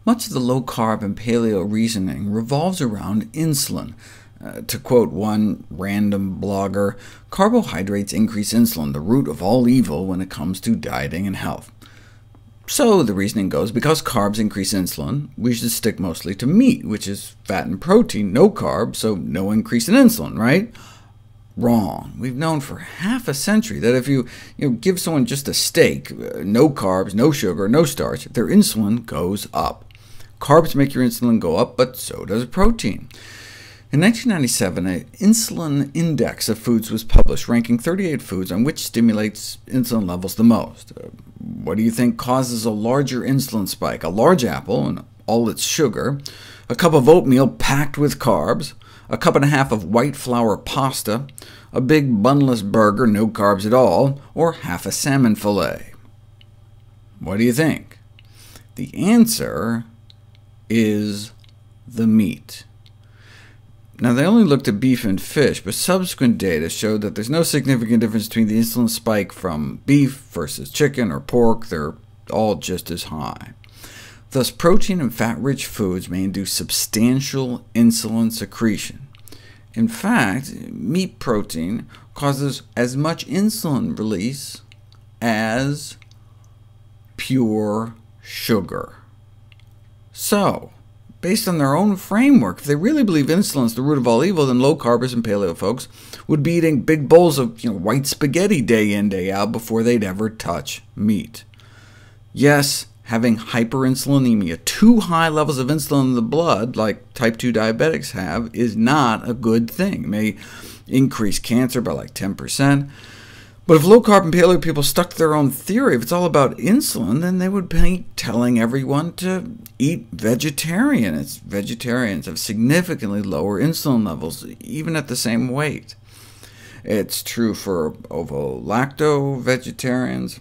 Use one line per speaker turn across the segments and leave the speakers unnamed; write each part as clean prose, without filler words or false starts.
Much of the low-carb and paleo reasoning revolves around insulin. To quote one random blogger, carbohydrates increase insulin, the root of all evil when it comes to dieting and health. So the reasoning goes, because carbs increase insulin, we should stick mostly to meat, which is fat and protein, no carbs, so no increase in insulin, right? Wrong. We've known for half a century that if you give someone just a steak, no carbs, no sugar, no starch, their insulin goes up. Carbs make your insulin go up, but so does protein. In 1997, an insulin index of foods was published, ranking 38 foods on which stimulates insulin levels the most. What do you think causes a larger insulin spike? A large apple and all its sugar, a cup of oatmeal packed with carbs, a cup and a half of white flour pasta, a big bunless burger, no carbs at all, or half a salmon fillet? What do you think? The answer is the meat. Now, they only looked at beef and fish, but subsequent data showed that there's no significant difference between the insulin spike from beef versus chicken or pork. They're all just as high. Thus, protein and fat-rich foods may induce substantial insulin secretion. In fact, meat protein causes as much insulin release as pure sugar. So, based on their own framework, if they really believe insulin is the root of all evil, then low-carbers and paleo folks would be eating big bowls of white spaghetti day in, day out before they'd ever touch meat. Yes, having hyperinsulinemia, too high levels of insulin in the blood, like type 2 diabetics have, is not a good thing. It may increase cancer by like 10%. But if low-carb and paleo people stuck to their own theory, if it's all about insulin, then they would be telling everyone to eat vegetarian. Vegetarians have significantly lower insulin levels, even at the same weight. It's true for ovo-lacto vegetarians.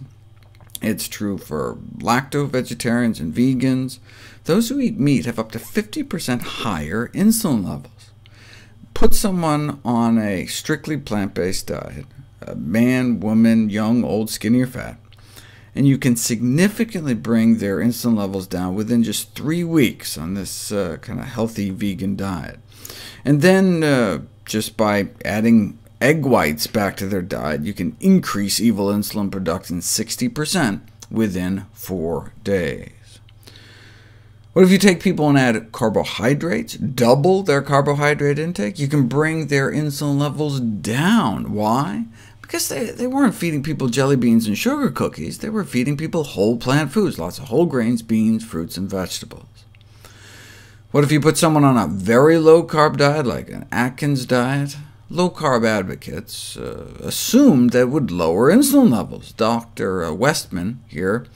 It's true for lacto-vegetarians and vegans. Those who eat meat have up to 50% higher insulin levels. Put someone on a strictly plant-based diet, a man, woman, young, old, skinny, or fat, and you can significantly bring their insulin levels down within just 3 weeks on this kind of healthy vegan diet. And then just by adding egg whites back to their diet, you can increase evil insulin production 60% within 4 days. What if you take people and add carbohydrates, double their carbohydrate intake? You can bring their insulin levels down. Why? Because they weren't feeding people jelly beans and sugar cookies. They were feeding people whole plant foods, lots of whole grains, beans, fruits, and vegetables. What if you put someone on a very low-carb diet, like an Atkins diet? Low-carb advocates assumed that it would lower insulin levels. Dr. Westman here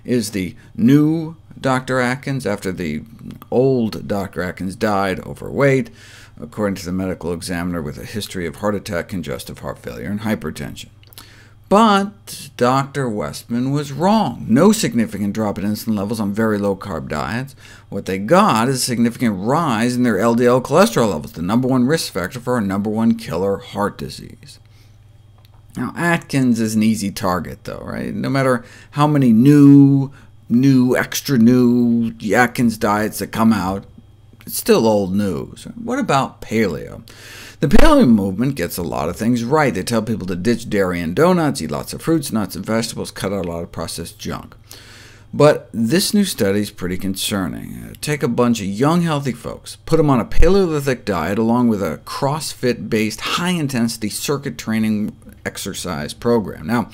is the new Dr. Atkins, after the old Dr. Atkins died overweight, according to the medical examiner, with a history of heart attack, congestive heart failure, and hypertension. But Dr. Westman was wrong. No significant drop in insulin levels on very low-carb diets. What they got is a significant rise in their LDL cholesterol levels, the #1 risk factor for our #1 killer, heart disease. Now, Atkins is an easy target, though, right? No matter how many extra new Atkins diets that come out, it's still old news. What about paleo? The paleo movement gets a lot of things right. They tell people to ditch dairy and donuts, eat lots of fruits, nuts, and vegetables, cut out a lot of processed junk. But this new study is pretty concerning. Take a bunch of young, healthy folks, put them on a Paleolithic diet along with a CrossFit-based, high-intensity circuit training exercise program. Now,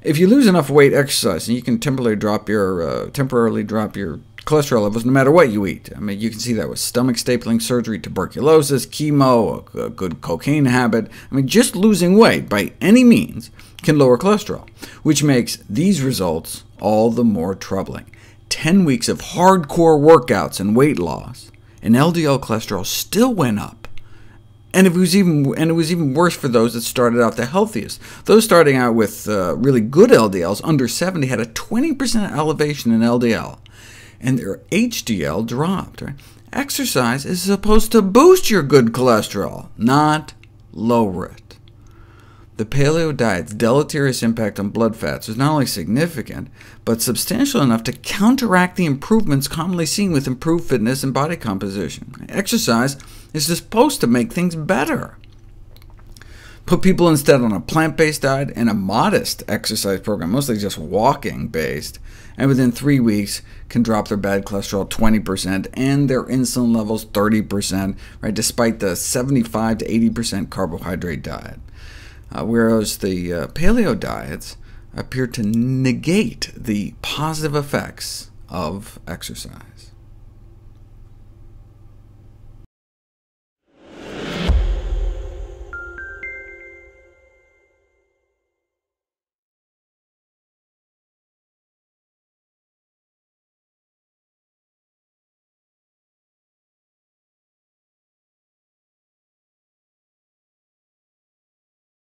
if you lose enough weight exercising, you can temporarily drop your cholesterol levels no matter what you eat. I mean, you can see that with stomach stapling surgery, tuberculosis, chemo, a good cocaine habit. I mean, just losing weight by any means can lower cholesterol, which makes these results all the more troubling. 10 weeks of hardcore workouts and weight loss, and LDL cholesterol still went up. And it was even worse for those that started out the healthiest. Those starting out with really good LDLs, under 70, had a 20% elevation in LDL, and their HDL dropped. Right? Exercise is supposed to boost your good cholesterol, not lower it. The paleo diet's deleterious impact on blood fats was not only significant, but substantial enough to counteract the improvements commonly seen with improved fitness and body composition. Exercise is supposed to make things better. Put people instead on a plant-based diet and a modest exercise program, mostly just walking-based, and within 3 weeks can drop their bad cholesterol 20% and their insulin levels 30%, despite the 75 to 80% carbohydrate diet. Whereas the paleo diets appear to negate the positive effects of exercise.